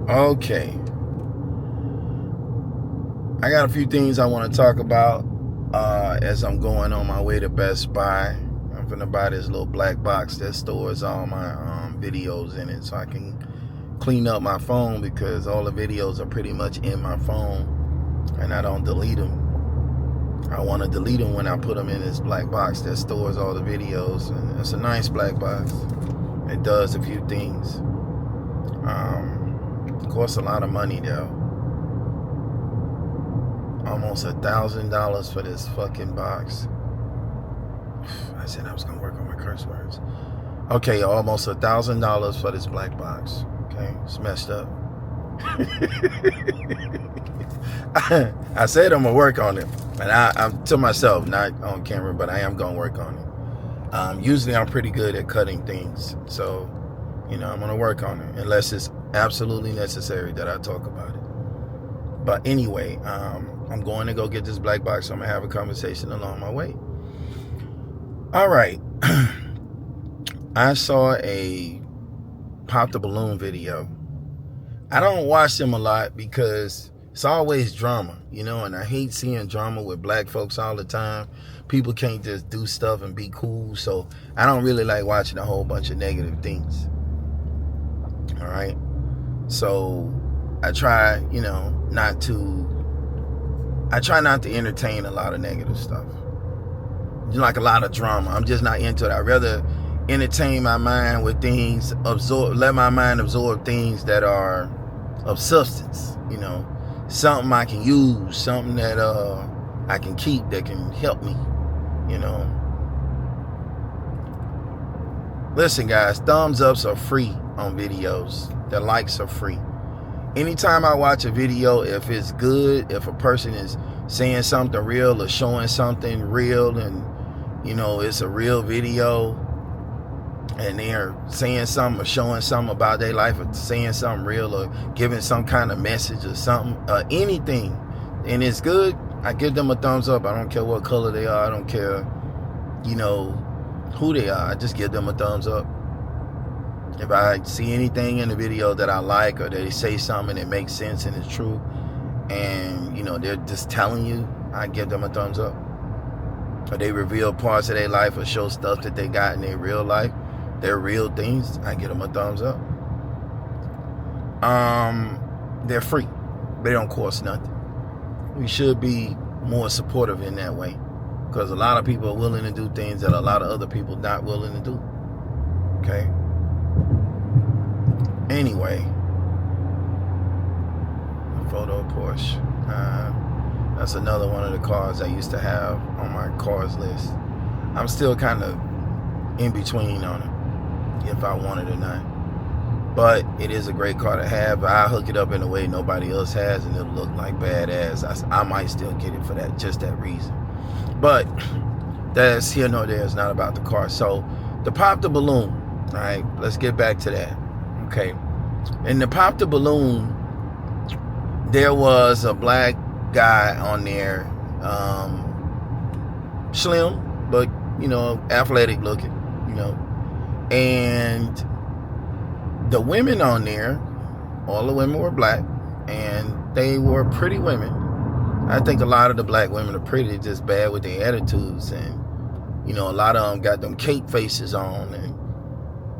Okay. I got a few things I want to talk about as I'm going on my way to Best Buy. I'm gonna buy this little black box that stores all my videos in it so I can clean up my phone, because all the videos are pretty much in my phone and I don't delete them. I want to delete them when I put them in this black box that stores all the videos. And it's a nice black box. It does a few things. It costs a lot of money though. Almost $1,000 for this fucking box. I said I was gonna work on my curse words. Okay, almost $1,000 for this black box. Okay, it's messed up. I said I'm gonna work on it, and I'm to myself, not on camera, but I am gonna work on it. Usually I'm pretty good at cutting things, so I'm gonna work on it unless it's absolutely necessary that I talk about it. But anyway, I'm going to go get this black box, so I'm gonna have a conversation along my way. All right. I saw a Pop the Balloon video. I don't watch them a lot because it's always drama, and I hate seeing drama with black folks all the time. People can't just do stuff and be cool, so I don't really like watching a whole bunch of negative things. All right? So I try, not to entertain a lot of negative stuff. Like a lot of drama. I'm just not into it. I'd rather entertain my mind with things, let my mind absorb things that are of substance, something I can use, something that I can keep, that can help me, Listen, guys, thumbs ups are free on videos. The likes are free. Anytime I watch a video, if it's good, if a person is saying something real or showing something real, and it's a real video, and they're saying something or showing something about their life, or saying something real, or giving some kind of message or something, anything, and it's good, I give them a thumbs up. I don't care what color they are. I don't care, who they are. I just give them a thumbs up. If I see anything in the video that I like, or they say something that makes sense and it's true, and they're just telling you, I give them a thumbs up. Or they reveal parts of their life or show stuff that they got in their real life, their real things, I give them a thumbs up. They're free. They don't cost nothing. We should be more supportive in that way, because a lot of people are willing to do things that a lot of other people not willing to do. Okay? Anyway, a photo of Porsche. That's another one of the cars I used to have on my cars list. I'm still kind of in between on it, if I want it or not. But it is a great car to have. I hook it up in a way nobody else has, and it'll look like badass. I might still get it for just that reason. But that's here nor there. It's not about the car. So the Pop the Balloon. All right, let's get back to that. Okay. In the Pop the Balloon, there was a black guy on there, slim, but athletic looking, and the women on there, all the women were black, and they were pretty women. I think a lot of the black women are pretty, just bad with their attitudes, and a lot of them got them cake faces on and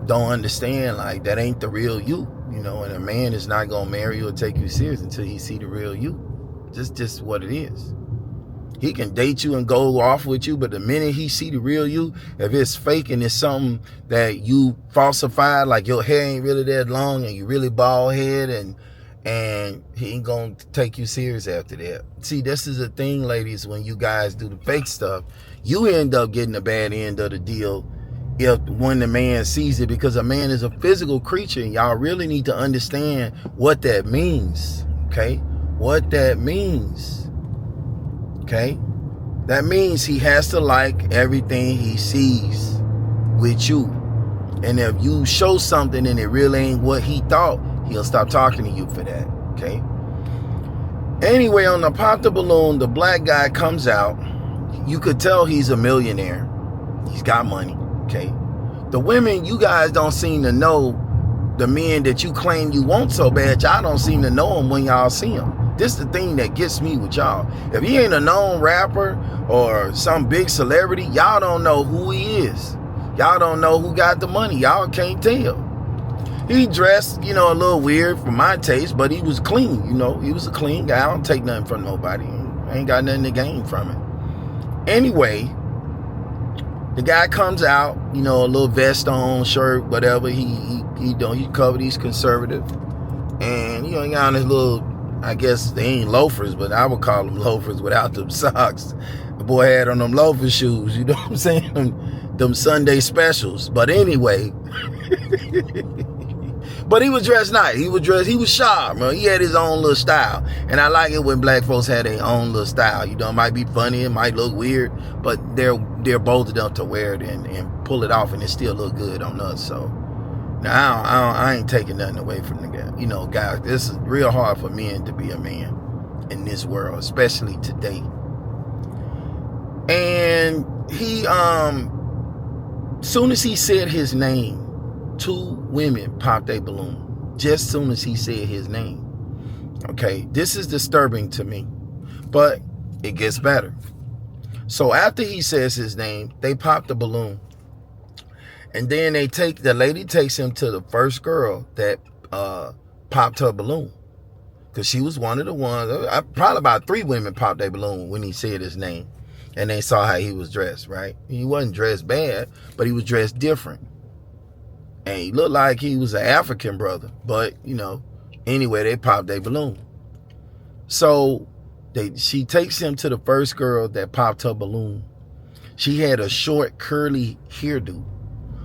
don't understand, like, that ain't the real you, and a man is not gonna marry you or take you serious until he see the real you. Just what it is. He can date you and go off with you, but the minute he see the real you, if it's fake and it's something that you falsified, like your hair ain't really that long and you really bald head, and he ain't gonna take you serious after that. See, this is the thing, ladies, when you guys do the fake stuff, you end up getting the bad end of the deal when the man sees it, because a man is a physical creature, and y'all really need to understand what that means. Okay? What that means. Okay? That means he has to like everything he sees with you. And if you show something and it really ain't what he thought, he'll stop talking to you for that. Okay? Anyway, on the Pop the Balloon, the black guy comes out. You could tell he's a millionaire. He's got money. Okay? The women, you guys don't seem to know the men that you claim you want so bad, y'all don't seem to know them when y'all see them. This is the thing that gets me with y'all. If he ain't a known rapper or some big celebrity, y'all don't know who he is. Y'all don't know who got the money. Y'all can't tell. He dressed, a little weird for my taste, but he was clean, He was a clean guy. I don't take nothing from nobody. I ain't got nothing to gain from it. Anyway, the guy comes out, a little vest on, shirt, whatever. He covered, he's conservative. And, he got on his little, I guess they ain't loafers, but I would call them loafers without them socks. The boy had on them loafer shoes, you know what I'm saying? Them Sunday specials. But anyway, but he was dressed nice. He was sharp, man. He had his own little style. And I like it when black folks have their own little style. It might be funny, it might look weird, but they're bold enough to wear it and pull it off, and it still look good on us. So now I ain't taking nothing away from the guy. Guys, this is real hard for men to be a man in this world, especially today. And he, soon as he said his name, 2 women popped a balloon. Just soon as he said his name. Okay, this is disturbing to me, but it gets better. So after he says his name, they pop the balloon. And then the lady takes him to the first girl that popped her balloon. Because she was one of the ones, probably about 3 women popped their balloon when he said his name. And they saw how he was dressed, right? He wasn't dressed bad, but he was dressed different. And he looked like he was an African brother. But, anyway, they popped their balloon. So she takes him to the first girl that popped her balloon. She had a short, curly hairdo.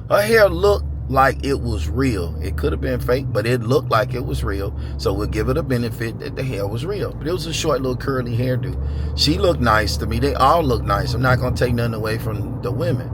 Her hair looked like it was real. It could have been fake, but it looked like it was real. So we'll give it a benefit that the hair was real. But it was a short, little curly hairdo. She looked nice to me. They all look nice. I'm not going to take nothing away from the women.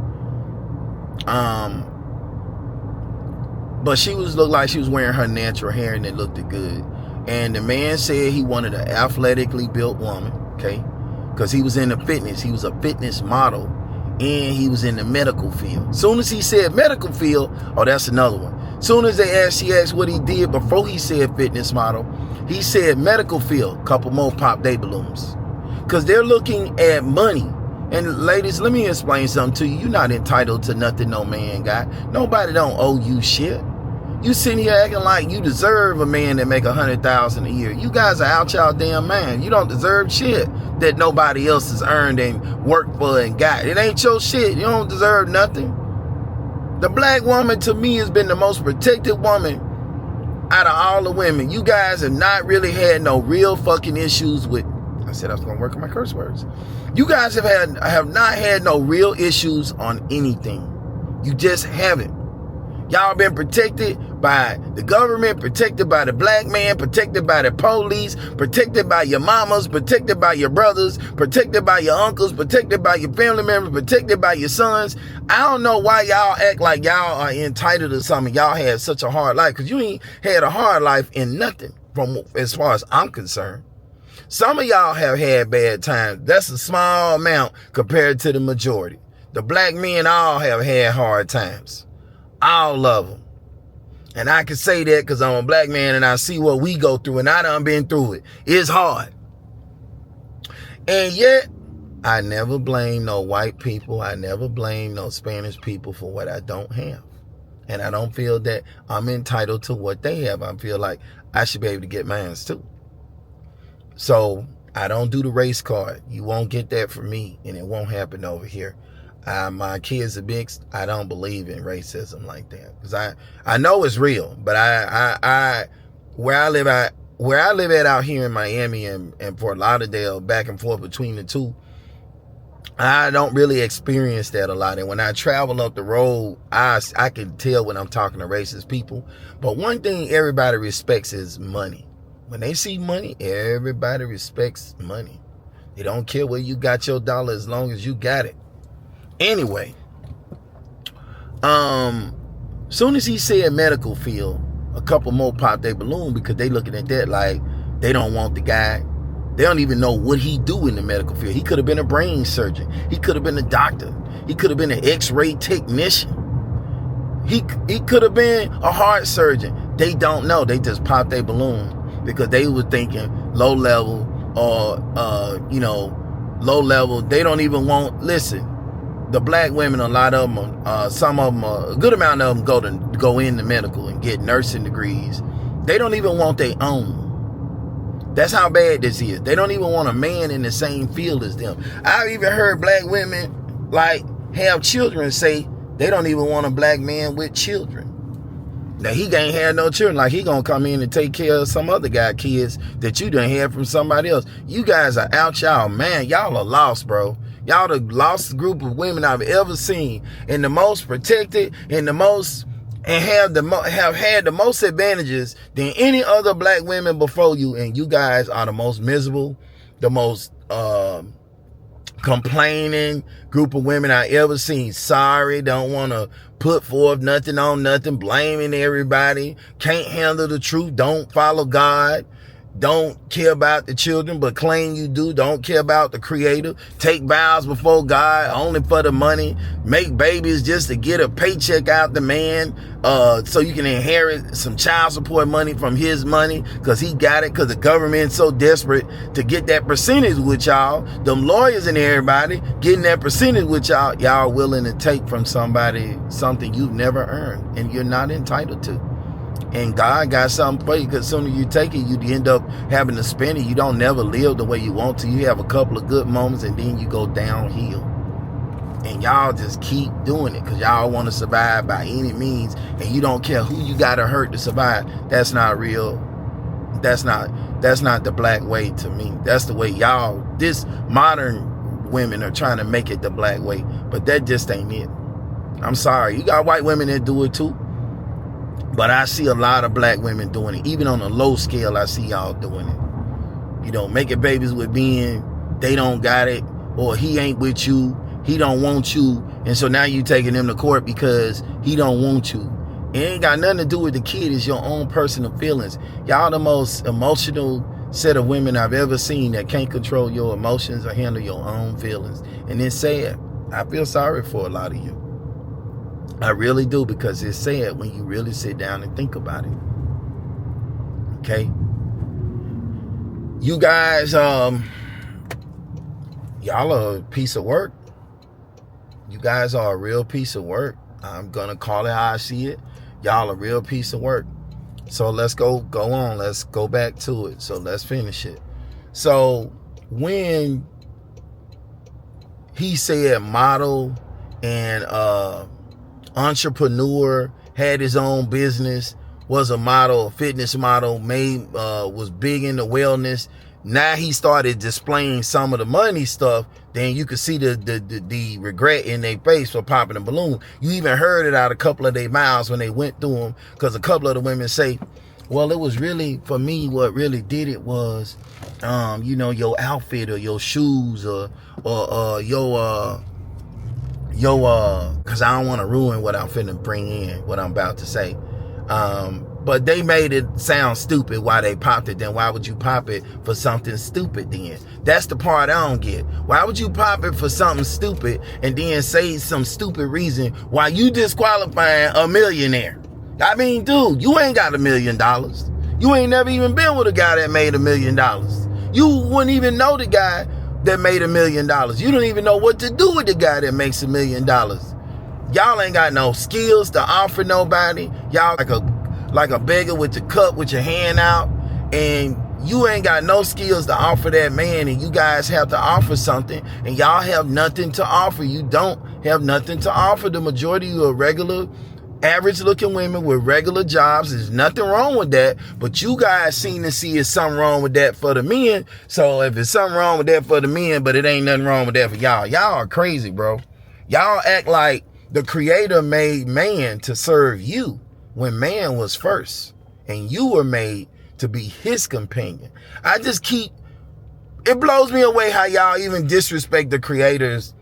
But she looked like she was wearing her natural hair, and it looked good. And the man said he wanted an athletically built woman, okay? Because he was into fitness. He was a fitness model. And he was in the medical field. Soon as he said medical field, that's another one. Soon as she asked what he did before he said fitness model, he said medical field. Couple more pop day balloons. Because they're looking at money. And ladies, let me explain something to you. You're not entitled to nothing no man got. Nobody don't owe you shit. You sitting here acting like you deserve a man that make $100,000 a year. You guys are out y'all damn man. You don't deserve shit that nobody else has earned and worked for and got. It ain't your shit. You don't deserve nothing. The black woman to me has been the most protected woman out of all the women. You guys have not really had no real fucking issues with. I said I was gonna work on my curse words. You guys have not had no real issues on anything. You just haven't. Y'all been protected by the government, protected by the black man, protected by the police, protected by your mamas, protected by your brothers, protected by your uncles, protected by your family members, protected by your sons. I don't know why y'all act like y'all are entitled to something. Y'all had such a hard life, because you ain't had a hard life in nothing from as far as I'm concerned. Some of y'all have had bad times. That's a small amount compared to the majority. The black men all have had hard times. All of them. And I can say that because I'm a black man and I see what we go through, and I done been through it. It's hard. And yet, I never blame no white people. I never blame no Spanish people for what I don't have. And I don't feel that I'm entitled to what they have. I feel like I should be able to get mine too. So I don't do the race card. You won't get that from me, and it won't happen over here. My kids are mixed. I don't believe in racism like that, because I know it's real, but I where I live at out here in Miami and Fort Lauderdale, back and forth between the two, I don't really experience that a lot. And when I travel up the road, I can tell when I'm talking to racist people. But one thing everybody respects is money. When they see money, everybody respects money. They don't care where you got your dollar as long as you got it. Anyway, soon as he said medical field, a couple more popped their balloon, because they looking at that like they don't want the guy. They don't even know what he do in the medical field. He could have been a brain surgeon. He could have been a doctor. He could have been an x-ray technician. He could have been a heart surgeon. They don't know. They just pop their balloon because they were thinking low level or, low level. They don't even want, listen, the black women, a lot of them, some of them, a good amount of them go into medical and get nursing degrees. They don't even want their own. That's how bad this is. They don't even want a man in the same field as them. I've even heard black women have children say they don't even want a black man with children. Now he can't have no children. Like he gonna come in and take care of some other guy kids that you done had from somebody else. You guys are out, y'all. Man, y'all are lost, bro. Y'all the lost group of women I've ever seen, and the most protected, and the most, and have had the most advantages than any other black women before you. And you guys are the most miserable, the most complaining group of women I ever seen. Sorry, don't want to put forth nothing on nothing, blaming everybody, can't handle the truth, don't follow God, don't care about the children but claim you do, don't care about the creator, take vows before God only for the money, make babies just to get a paycheck out the man, so you can inherit some child support money from his money because he got it, because the government's so desperate to get that percentage with y'all. Them lawyers and everybody getting that percentage with y'all willing to take from somebody something you've never earned and you're not entitled to. And God got something for you, because sooner you take it, you end up having to spend it. You don't never live the way you want to. You have a couple of good moments and then you go downhill. And y'all just keep doing it because y'all want to survive by any means. And you don't care who you got to hurt to survive. That's not real. That's not the black way to me. That's the way this modern women are trying to make it the black way. But that just ain't it. I'm sorry. You got white women that do it too. But I see a lot of black women doing it. Even on a low scale, I see y'all doing it. Making babies with men, they don't got it, or he ain't with you, he don't want you, and so now you taking him to court because he don't want you. It ain't got nothing to do with the kid. It's your own personal feelings. Y'all the most emotional set of women I've ever seen that can't control your emotions or handle your own feelings. And it's sad. I feel sorry for a lot of you. I really do, because it's sad when you really sit down and think about it. Okay? You guys, y'all are a piece of work. You guys are a real piece of work. I'm going to call it how I see it. Y'all a real piece of work. So let's go on. Let's go back to it. So let's finish it. So when he said model and entrepreneur, had his own business, was a model, a fitness model, was big into wellness. Now he started displaying some of the money stuff. Then you could see the regret in their face for popping a balloon. You even heard it out a couple of their mouths when they went through them, because a couple of the women say, well, it was really, for me, what really did it was, your outfit or your shoes or because I don't want to ruin what I'm finna bring in, what I'm about to say. But they made it sound stupid why they popped it. Then why would you pop it for something stupid then? That's the part I don't get. Why would you pop it for something stupid and then say some stupid reason why you disqualifying a millionaire? I mean, dude, you ain't got $1 million. You ain't never even been with a guy that made $1 million. You wouldn't even know the guy that made $1 million. You don't even know what to do with the guy that makes $1 million. Y'all ain't got no skills to offer nobody. Y'all like a beggar with the cup with your hand out, and you ain't got no skills to offer that man, and you guys have to offer something, and y'all have nothing to offer. You don't have nothing to offer. The majority of you are regular, average looking women with regular jobs. There's nothing wrong with that, but you guys seem to see it's something wrong with that for the men. So if it's something wrong with that for the men, but it ain't nothing wrong with that for y'all, y'all are crazy, bro. Y'all act like the creator made man to serve you when man was first, and you were made to be his companion. It blows me away how y'all even disrespect the creator's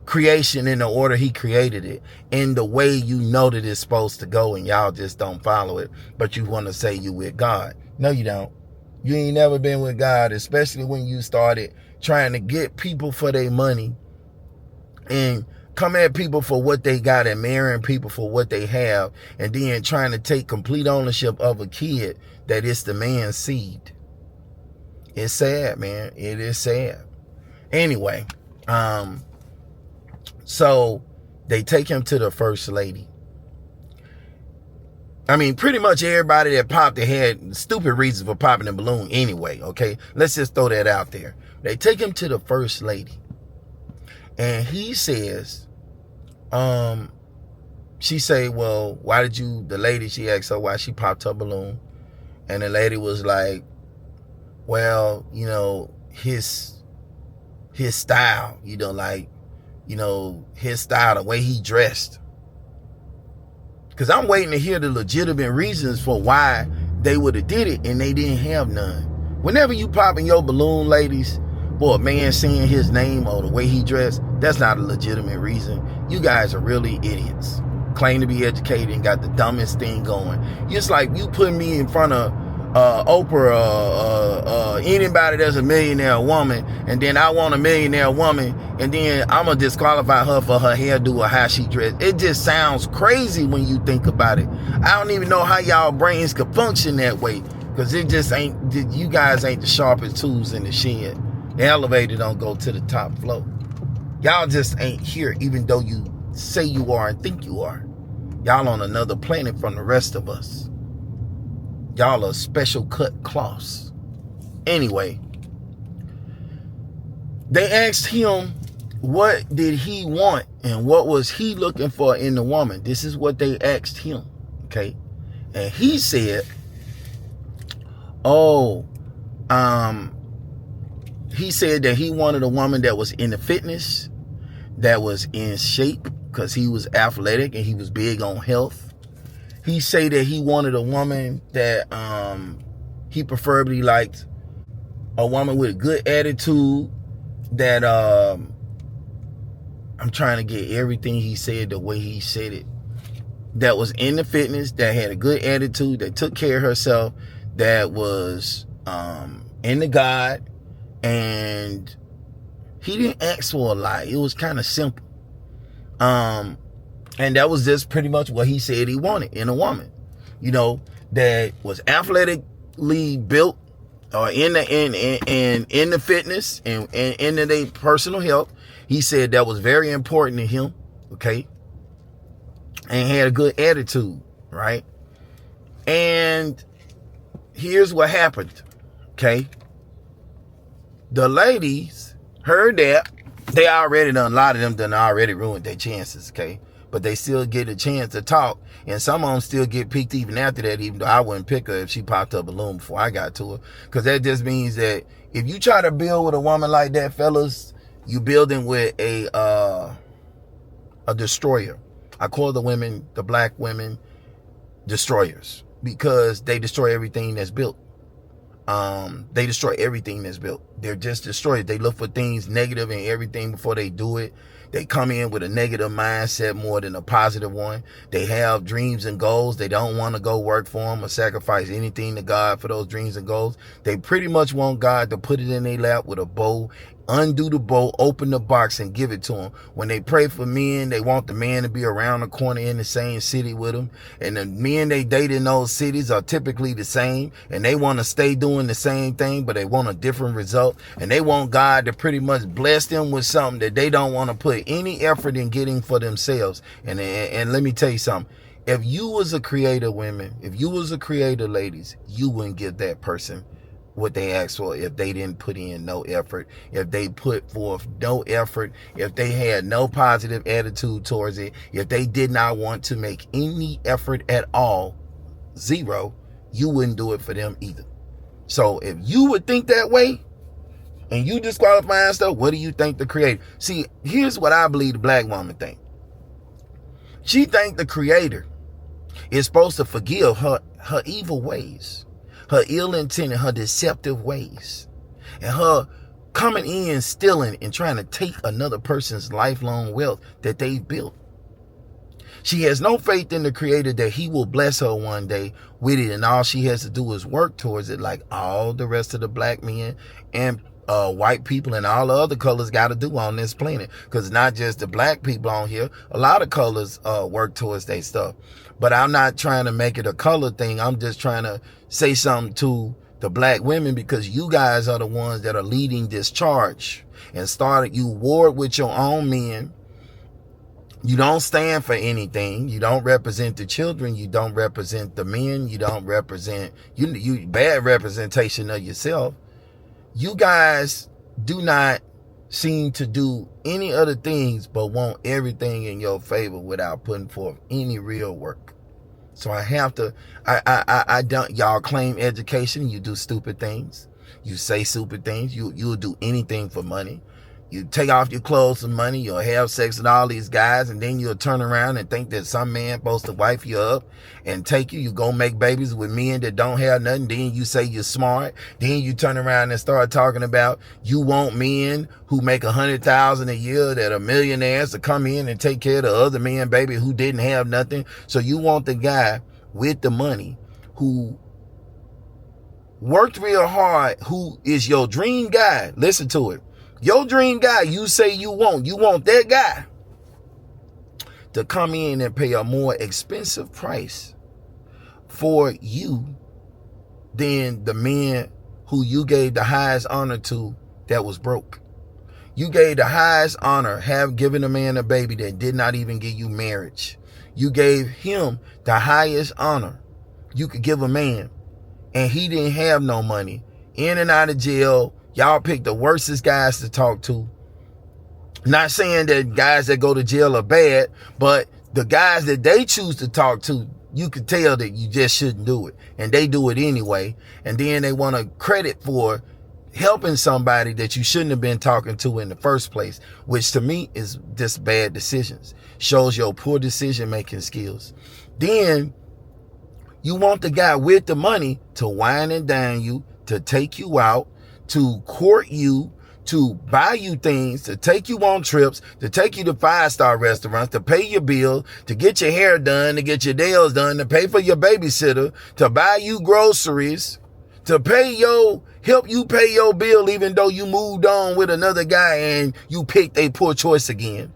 creation in the order he created it, in the way you know that it's supposed to go, and y'all just don't follow it, but you want to say you with God. No, you don't. You ain't never been with God, especially when you started trying to get people for their money and coming at people for what they got and marrying people for what they have, and then trying to take complete ownership of a kid that is the man's seed. It's sad, man. It is sad. Anyway, so they take him to the first lady. I mean, pretty much everybody that popped, they had stupid reasons for popping the balloon anyway, okay? Let's just throw that out there. They take him to the first lady. And he says, she say, well, why did you, the lady, she asked her why she popped her balloon. And the lady was like, well, you know, his style, you know, like, you know, his style, the way he dressed. Because I'm waiting to hear the legitimate reasons for why they would have did it, and they didn't have none. Whenever you popping your balloon, ladies, for a man saying his name or the way he dressed, that's not a legitimate reason. You guys are really idiots. Claim to be educated and got the dumbest thing going. Just like you put me in front of Oprah, anybody that's a millionaire woman, and then I want a millionaire woman, and then I'm gonna disqualify her for her hairdo or how she dressed. It just sounds crazy when you think about it. I don't even know how y'all brains could function that way, because it just ain't, you guys ain't the sharpest tools in the shed. The elevator don't go to the top floor. Y'all just ain't here, even though you say you are and think you are. Y'all on another planet from the rest of us. Y'all are special cut cloths. Anyway, they asked him what did he want and what was he looking for in the woman. This is what they asked him, okay? And he said, he said that he wanted a woman that was into fitness, that was in shape, because he was athletic and he was big on health. He said that he wanted a woman that he preferably liked a woman with a good attitude, that I'm trying to get everything he said the way he said it, that was into fitness, that had a good attitude, that took care of herself, that was into God, and he didn't ask for a lot. It was kind of simple. And that was just pretty much what he said he wanted in a woman, you know, that was athletically built, or in the fitness and into their personal health. He said that was very important to him, okay, and had a good attitude, right? And here's what happened, okay? The ladies heard that. They already done, a lot of them done already ruined their chances, okay? But they still get a chance to talk, and some of them still get picked even after that, even though I wouldn't pick her if she popped her balloon before I got to her. Because that just means that if you try to build with a woman like that, fellas, you building with a destroyer. I call the women, the black women, destroyers, because they destroy everything that's built. They destroy everything that's built. They're just destroyers. They look for things negative in everything before they do it. They come in with a negative mindset more than a positive one. They have dreams and goals. They don't want to go work for them or sacrifice anything to God for those dreams and goals. They pretty much want God to put it in their lap with a bow, undo the bow, open the box, and give it to them. When they pray for men, they want the man to be around the corner in the same city with them. And the men they date in those cities are typically the same, and they want to stay doing the same thing, but they want a different result. And they want God to pretty much bless them with something that they don't want to put any effort in getting for themselves. And let me tell you something. If you was a creator, women, if you was a creator, ladies, you wouldn't give that person what they asked for if they didn't put in no effort, if they put forth no effort, if they had no positive attitude towards it, if they did not want to make any effort at all, zero, you wouldn't do it for them either. So if you would think that way and you disqualifying stuff, what do you think the creator? See, here's what I believe the black woman think. She think the creator is supposed to forgive her evil ways, her ill intent, her deceptive ways, and her coming in, stealing, and trying to take another person's lifelong wealth that they've built. She has no faith in the creator that he will bless her one day with it, and all she has to do is work towards it, like all the rest of the black men and white people and all the other colors got to do on this planet. Because not just the black people on here, a lot of colors work towards their stuff. But I'm not trying to make it a color thing. I'm just trying to say something to the black women, because you guys are the ones that are leading this charge. And you warred with your own men. You don't stand for anything. You don't represent the children. You don't represent the men. You don't represent you bad representation of yourself. You guys do not seem to do any other things but want everything in your favor without putting forth any real work. So I have to, I don't, y'all claim education. You do stupid things. You say stupid things. You'll do anything for money. You take off your clothes for money. You'll have sex with all these guys, and then you'll turn around and think that some man supposed to wife you up and take you. You go make babies with men that don't have nothing. Then you say you're smart. Then you turn around and start talking about you want men who make $100,000 a year that are millionaires to come in and take care of the other men, baby, who didn't have nothing. So you want the guy with the money who worked real hard, who is your dream guy. Listen to it. Your dream guy, you say you want that guy to come in and pay a more expensive price for you than the man who you gave the highest honor to that was broke. You gave the highest honor, have given a man a baby that did not even give you marriage. You gave him the highest honor you could give a man, and he didn't have no money, in and out of jail. Y'all pick the worstest guys to talk to. Not saying that guys that go to jail are bad, but the guys that they choose to talk to, you can tell that you just shouldn't do it. And they do it anyway. And then they want to credit for helping somebody that you shouldn't have been talking to in the first place, which to me is just bad decisions. Shows your poor decision-making skills. Then you want the guy with the money to wine and dine you, to take you out, to court you, to buy you things, to take you on trips, to take you to 5-star restaurants, to pay your bill, to get your hair done, to get your nails done, to pay for your babysitter, to buy you groceries, to help you pay your bill even though you moved on with another guy and you picked a poor choice again.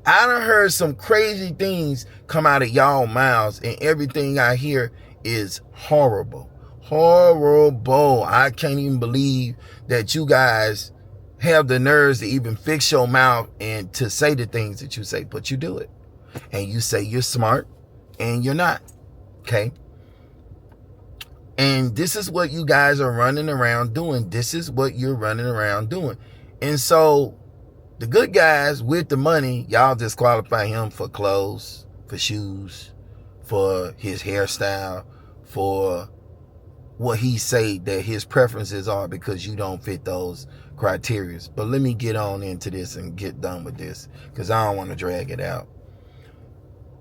I done heard some crazy things come out of y'all mouths, and everything I hear is horrible. Horrible. I can't even believe that you guys have the nerves to even fix your mouth and to say the things that you say, but you do it. And you say you're smart and you're not. Okay. And this is what you guys are running around doing. This is what you're running around doing. And so the good guys with the money, y'all disqualify him for clothes, for shoes, for his hairstyle, for what he say that his preferences are, because you don't fit those criteria. But let me get on into this and get done with this, because I don't want to drag it out.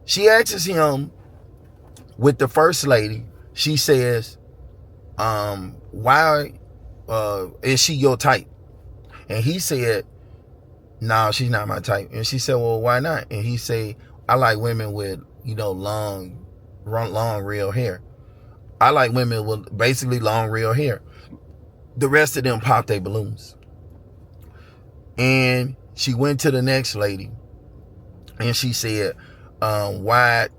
She asks him with the first lady, she says, why is she your type? And he said, no, she's not my type. And she said, well, why not? And he said, I like women with, long real hair. I like women with basically long, real hair. The rest of them pop their balloons. And she went to the next lady and she said, why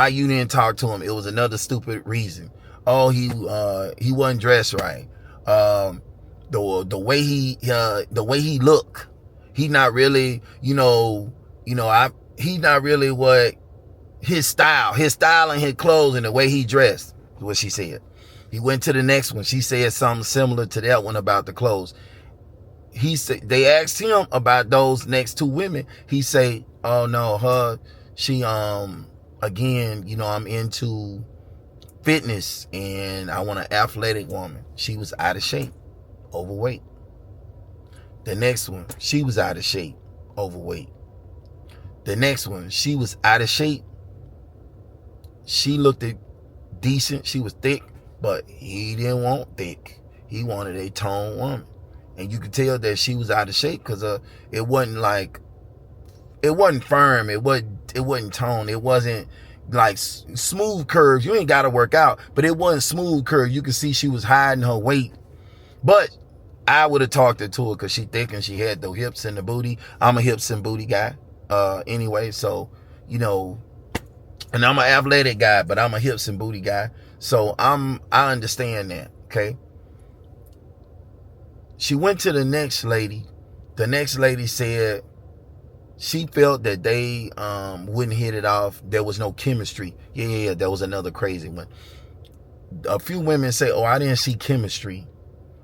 you didn't talk to him? It was another stupid reason. Oh, he wasn't dressed right. The way he look, he's not really, he's not really what his style and his clothes and the way he dressed is what she said. He went to the next one. She said something similar to that one about the clothes. He said, they asked him about those next two women. He say, oh no, she, again, I'm into fitness and I want an athletic woman. She was out of shape, overweight. The next one, she was out of shape, overweight. The next one, she was out of shape. She looked decent. She was thick, but he didn't want thick. He wanted a toned woman. And you could tell that she was out of shape because it wasn't firm. It wasn't toned. It wasn't, like smooth curves. You ain't got to work out, but it wasn't smooth curves. You could see she was hiding her weight. But I would have talked her to her because she thick and she had the hips and the booty. I'm a hips and booty guy anyway. So, you know, and I'm an athletic guy, but I'm a hips and booty guy. So I understand that, okay? She went to the next lady. The next lady said she felt that they wouldn't hit it off. There was no chemistry. Yeah, that was another crazy one. A few women say, oh, I didn't see chemistry.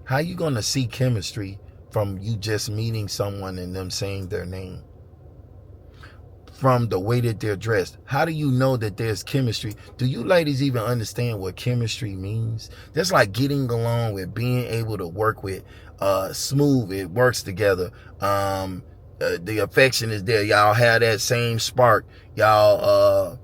How you going to see chemistry from you just meeting someone and them saying their name? From the way that they're dressed. How do you know that there's chemistry? Do you ladies even understand what chemistry means? That's like getting along with, being able to work with, smooth, it works together. The affection is there. Y'all have that same spark. Y'all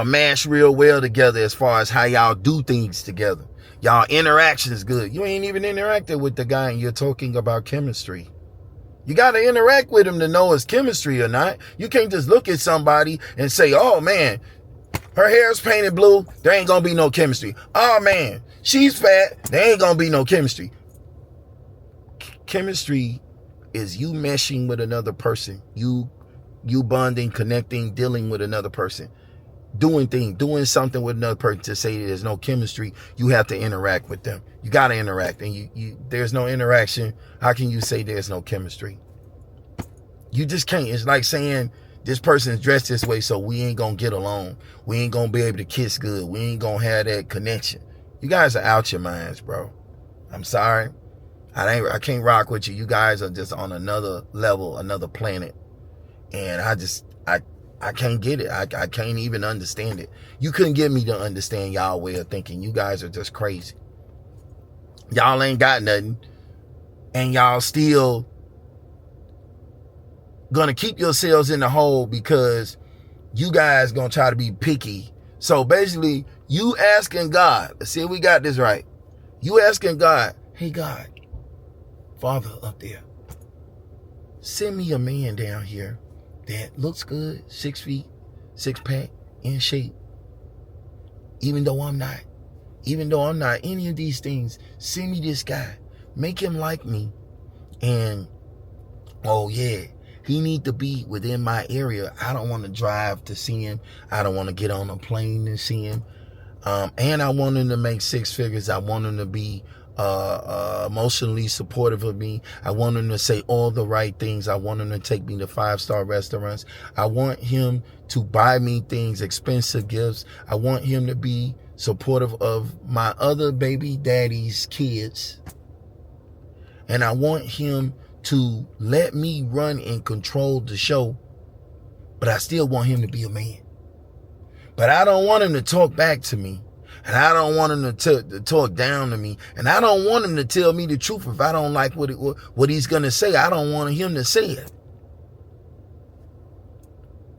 mash real well together as far as how y'all do things together. Y'all interaction is good. You ain't even interacted with the guy and you're talking about chemistry. You got to interact with him to know it's chemistry or not. You can't just look at somebody and say, oh man, her hair's painted blue. There ain't going to be no chemistry. Oh man, she's fat. There ain't going to be no chemistry. Chemistry is you meshing with another person. You bonding, connecting, dealing with another person. Doing something with another person. To say that there's no chemistry, you have to interact with them. You got to interact, and you there's no interaction. How can you say there's no chemistry? You just can't. It's like saying this person's dressed this way, so we ain't gonna get along. We ain't gonna be able to kiss good. We ain't gonna have that connection. You guys are out your minds, bro. I'm sorry. I can't rock with you. You guys are just on another level, another planet, and I can't get it. I can't even understand it. You couldn't get me to understand y'all way of thinking. You guys are just crazy. Y'all ain't got nothing. And y'all still gonna keep yourselves in the hole because you guys gonna try to be picky. So basically, you asking God, let's see if we got this right. You asking God, hey God, Father up there, send me a man down here that looks good, 6 feet, 6-pack, in shape. Even though I'm not any of these things, send me this guy. Make him like me. And, oh yeah, he need to be within my area. I don't want to drive to see him. I don't want to get on a plane to see him. And I want him to make 6 figures. I want him to be emotionally supportive of me. I want him to say all the right things. I want him to take me to 5-star restaurants. I want him to buy me things, expensive gifts. I want him to be supportive of my other baby daddy's kids. And I want him to let me run and control the show. But I still want him to be a man. But I don't want him to talk back to me. And I don't want him to talk down to me. And I don't want him to tell me the truth if I don't like what he's going to say. I don't want him to say it.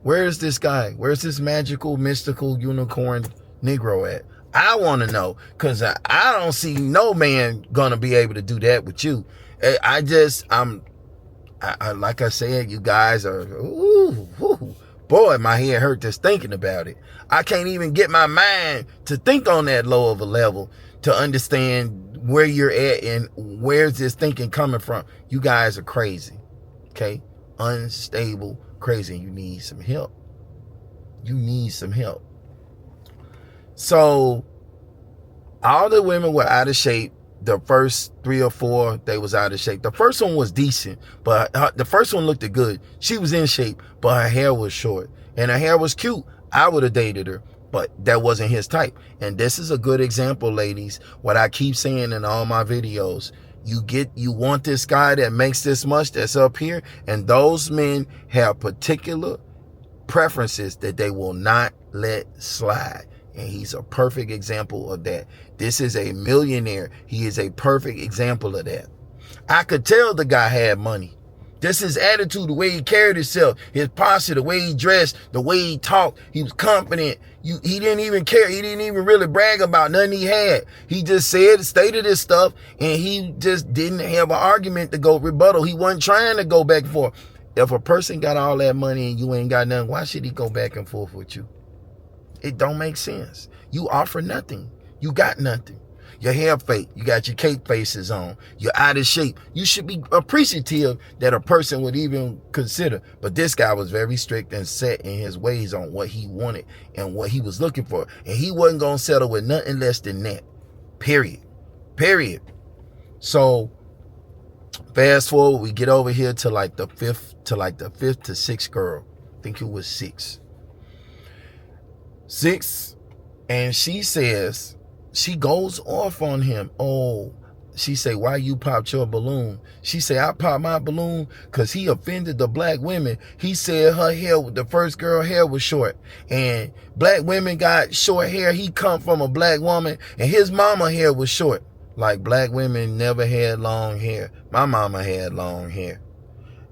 Where is this guy? Where's this magical, mystical, unicorn Negro at? I want to know, because I don't see no man going to be able to do that with you. Like I said, you guys are, boy, my head hurt just thinking about it. I can't even get my mind to think on that low of a level to understand where you're at and where's this thinking coming from. You guys are crazy, okay? Unstable, crazy. You need some help. You need some help. So all the women were out of shape. The first 3 or 4, they was out of shape. The first one was decent, but the first one looked good. She was in shape, but her hair was short. And her hair was cute. I would have dated her, but that wasn't his type. And this is a good example, ladies. What I keep saying in all my videos. You want this guy that makes this much, that's up here. And those men have particular preferences that they will not let slide. And he's a perfect example of that. This is a millionaire. He is a perfect example of that. I could tell the guy had money. Just his attitude, the way he carried himself, his posture, the way he dressed, the way he talked. He was confident. He didn't even care. He didn't even really brag about nothing he had. He just stated his stuff, and he just didn't have an argument to go rebuttal. He wasn't trying to go back and forth. If a person got all that money and you ain't got nothing, why should he go back and forth with you? It don't make sense. You offer nothing. You got nothing. Your hair fake. You got your cake faces on. You're out of shape. You should be appreciative that a person would even consider. But this guy was very strict and set in his ways on what he wanted and what he was looking for. And he wasn't going to settle with nothing less than that. Period. So fast forward, we get over here to like the fifth to sixth girl. I think it was six. And she says, she goes off on him. Oh, she say, why you popped your balloon? She say, I popped my balloon because he offended the black women. He said her hair, the first girl hair was short. And black women got short hair. He come from a black woman and his mama hair was short. Like black women never had long hair. My mama had long hair.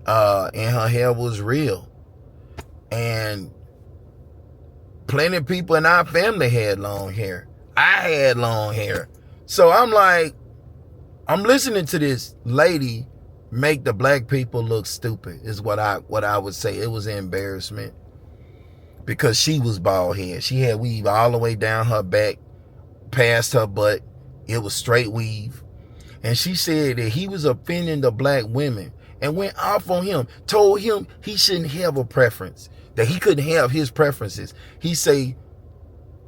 And her hair was real. And plenty of people in our family had long hair. I had long hair. So I'm like, I'm listening to this lady make the black people look stupid is what I would say. It was an embarrassment because she was bald head. She had weave all the way down her back, past her butt. It was straight weave. And she said that he was offending the black women and went off on him, told him he shouldn't have a preference, that he couldn't have his preferences. He say,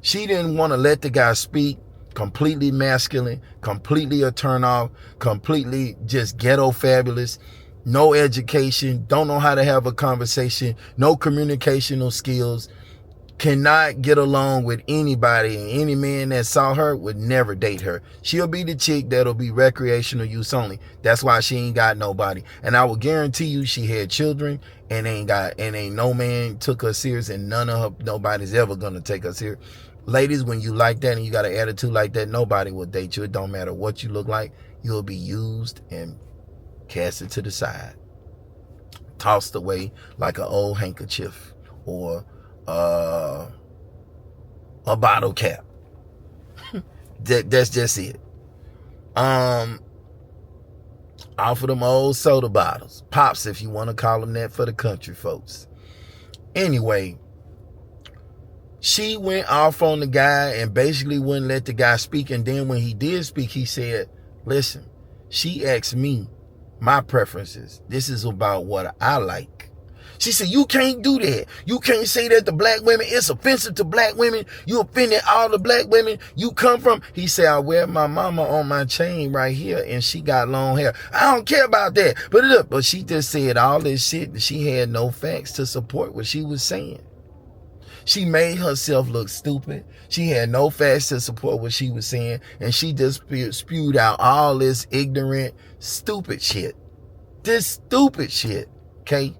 she didn't want to let the guy speak, completely masculine, completely a turnoff, completely just ghetto fabulous, no education, don't know how to have a conversation, no communicational skills, cannot get along with anybody, and any man that saw her would never date her. She'll be the chick that'll be recreational use only. That's why she ain't got nobody. And I will guarantee you she had children and ain't no man took her serious, and nobody's ever gonna take her serious. Ladies, when you like that and you got an attitude like that, nobody will date you. It don't matter what you look like. You'll be used and casted to the side, tossed away like an old handkerchief or a bottle cap. That's just it. Off of them old soda bottles. Pops, if you want to call them that for the country folks. Anyway, she went off on the guy and basically wouldn't let the guy speak. And then when he did speak, he said, listen, she asked me my preferences. This is about what I like. She said, you can't do that. You can't say that the black women, it's offensive to black women. You offended all the black women you come from. He said, I wear my mama on my chain right here and she got long hair. I don't care about that. But she just said all this shit that she had no facts to support what she was saying. She made herself look stupid. She had no facts to support what she was saying. And she just spewed out all this ignorant, stupid shit. This stupid shit, okay?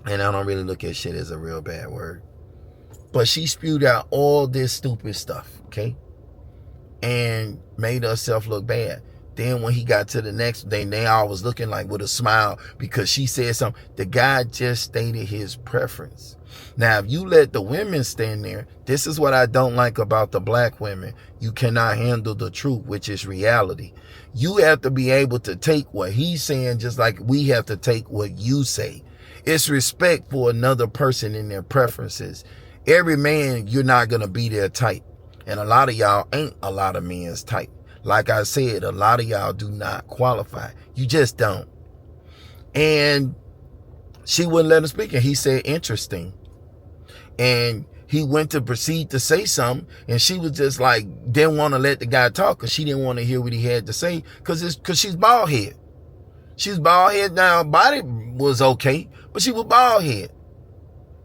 And I don't really look at shit as a real bad word. But she spewed out all this stupid stuff, okay? And made herself look bad. Then when he got to the next day, they all was looking like with a smile because she said something. The guy just stated his preference. Now, if you let the women stand there, this is what I don't like about the black women. You cannot handle the truth, which is reality. You have to be able to take what he's saying just like we have to take what you say. It's respect for another person in their preferences. Every man, you're not going to be their type. And a lot of y'all ain't a lot of men's type. Like I said, a lot of y'all do not qualify. You just don't. And she wouldn't let him speak. And he said, interesting. And he went to proceed to say something. And she was just like, didn't want to let the guy talk because she didn't want to hear what he had to say because she's bald head. She's bald head. Now, her body was okay, but she was bald head.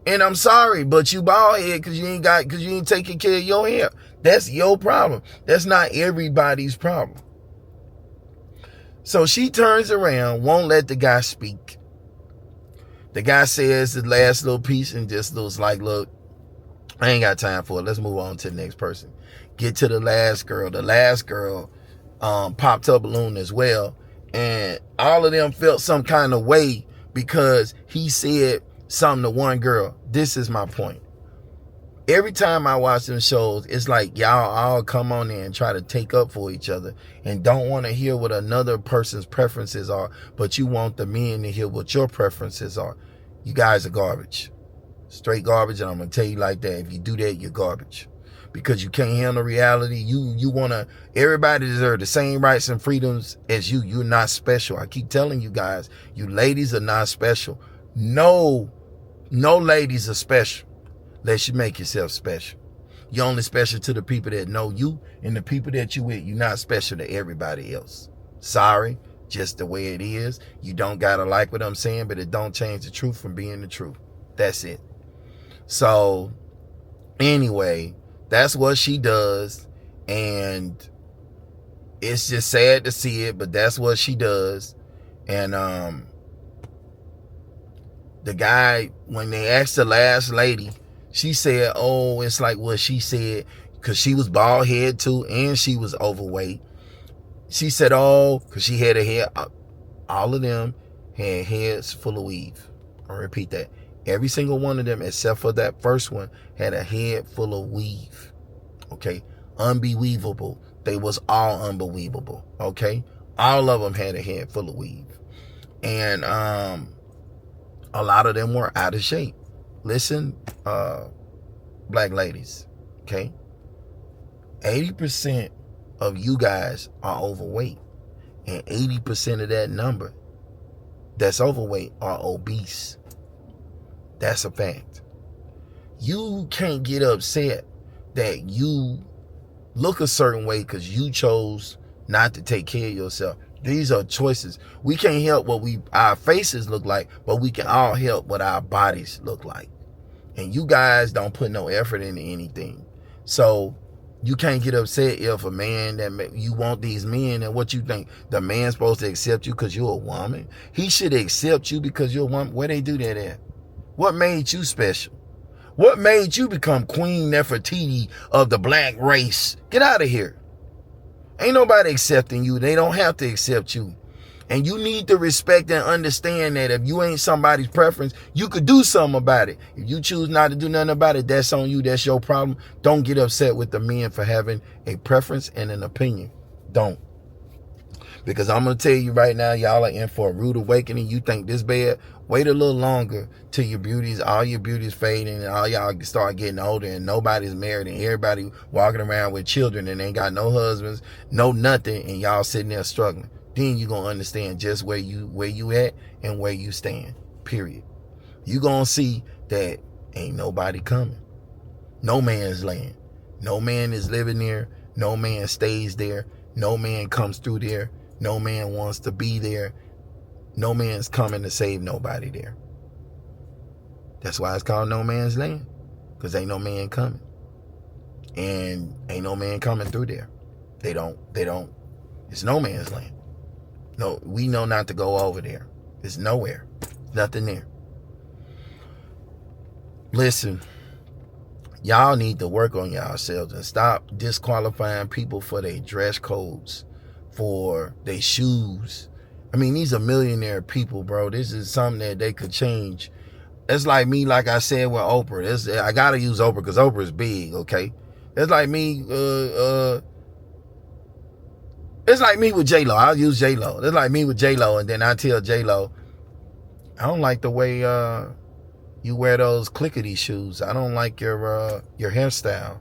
And I'm sorry, but you bald head because you ain't taking care of your hair. That's your problem. That's not everybody's problem. So she turns around, won't let the guy speak. The guy says the last little piece and just looks like, look, I ain't got time for it. Let's move on to the next person. Get to the last girl. The last girl popped her balloon as well. And all of them felt some kind of way because he said something to one girl. This is my point. Every time I watch them shows, it's like y'all all come on there and try to take up for each other and don't want to hear what another person's preferences are, but you want the men to hear what your preferences are. You guys are garbage. Straight garbage, and I'm gonna tell you like that. If you do that, you're garbage. Because you can't handle reality. You wanna, everybody deserve the same rights and freedoms as you. You're not special. I keep telling you guys, you ladies are not special. No ladies are special unless you make yourself special. You're only special to the people that know you and the people that you with. You're not special to everybody else. Sorry, just the way it is. You don't gotta like what I'm saying, but it don't change the truth from being the truth. That's it. So anyway, that's what she does, and it's just sad to see it, but that's what she does. And the guy, when they asked the last lady, she said, oh, it's like what she said, because she was bald head too, and she was overweight. She said, oh, because she had a hair, all of them had heads full of weave. I'll repeat that. Every single one of them, except for that first one, had a head full of weave. Okay? Unbelievable. They was all unbelievable. Okay? All of them had a head full of weave. And a lot of them were out of shape. Listen, black ladies. Okay? 80% of you guys are overweight. And 80% of that number that's overweight are obese. That's a fact. You can't get upset that you look a certain way because you chose not to take care of yourself. These are choices. We can't help what our faces look like, but we can all help what our bodies look like. And you guys don't put no effort into anything. So you can't get upset if a man you want these men, and what you think, the man's supposed to accept you because you're a woman? He should accept you because you're a woman. Where they do that at? What made you special? What made you become Queen Nefertiti of the black race? Get out of here. Ain't nobody accepting you. They don't have to accept you. And you need to respect and understand that if you ain't somebody's preference, you could do something about it. If you choose not to do nothing about it, that's on you. That's your problem. Don't get upset with the men for having a preference and an opinion. Don't. Because I'm going to tell you right now, y'all are in for a rude awakening. You think this bad? Wait a little longer till all your beauty's fading, and all y'all start getting older, and nobody's married, and everybody walking around with children and ain't got no husbands, no nothing, and y'all sitting there struggling. Then you're going to understand just where you at and where you stand, period. You're going to see that ain't nobody coming. No man's land. No man is living there. No man stays there. No man comes through there. No man wants to be there. No man's coming to save nobody there. That's why it's called no man's land. Because ain't no man coming. And ain't no man coming through there. They don't. It's no man's land. No, we know not to go over there. It's nowhere. Nothing there. Listen, y'all need to work on yourselves and stop disqualifying people for their dress codes, for their shoes. I mean, these are millionaire people, bro. This is something that they could change. It's like me, like I said with Oprah. I gotta use Oprah because Oprah is big, okay? It's like me, it's like me with J-Lo. I'll use J-Lo. It's like me with J-Lo, and then I tell J-Lo, I don't like the way you wear those clickety shoes. I don't like your hairstyle.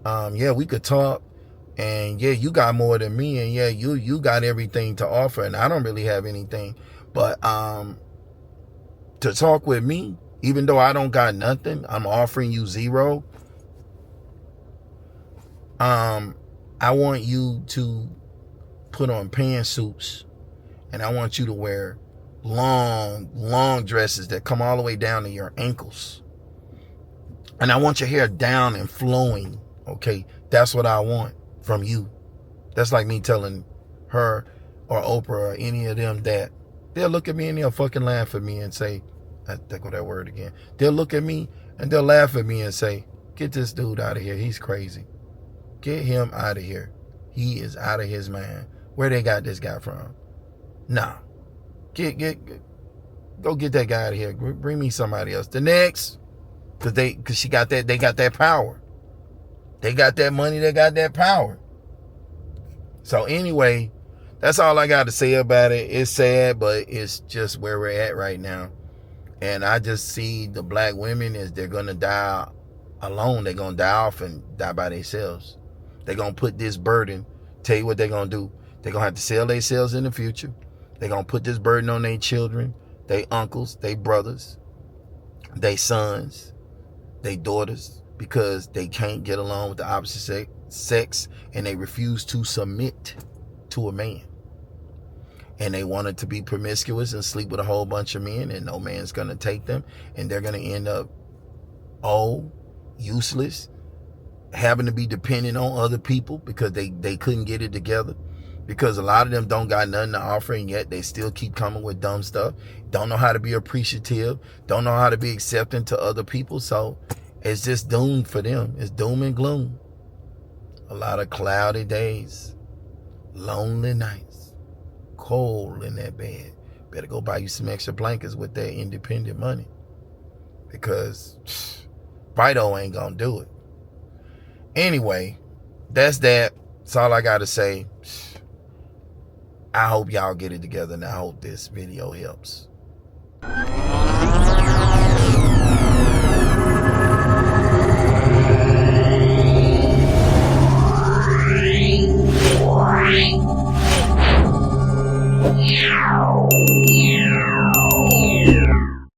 Yeah, we could talk, and yeah, you got more than me, and yeah, you got everything to offer, and I don't really have anything. But to talk with me, even though I don't got nothing, I'm offering you zero. I want you to put on pantsuits, and I want you to wear long dresses that come all the way down to your ankles. And I want your hair down and flowing, okay? That's what I want from you. That's like me telling her or Oprah or any of them that they'll look at me and they'll fucking laugh at me and say, I think of that word again. They'll look at me and they'll laugh at me and say, get this dude out of here. He's crazy. Get him out of here. He is out of his mind. Where they got this guy from? Nah. Go get that guy out of here. Bring me somebody else. The next, cause they got that power. They got that money, they got that power. So anyway, that's all I got to say about it. It's sad, but it's just where we're at right now. And I just see the black women as they're going to die alone. They're going to die off and die by themselves. They're going to put this burden. Tell you what they're going to do. They're going to have to sell themselves in the future. They're going to put this burden on their children, their uncles, their brothers, their sons, their daughters, because they can't get along with the opposite sex and they refuse to submit to a man. And they wanted to be promiscuous and sleep with a whole bunch of men, and no man's going to take them, and they're going to end up old, useless, having to be dependent on other people because they couldn't get it together, because a lot of them don't got nothing to offer, and yet they still keep coming with dumb stuff, don't know how to be appreciative, don't know how to be accepting to other people. So it's just doomed for them. It's doom and gloom. A lot of cloudy days, lonely nights, cold in that bed. Better go buy you some extra blankets with that independent money, because Fido ain't gonna do it. Anyway, that's that. That's all I gotta say. I hope y'all get it together, and I hope this video helps. Yeah.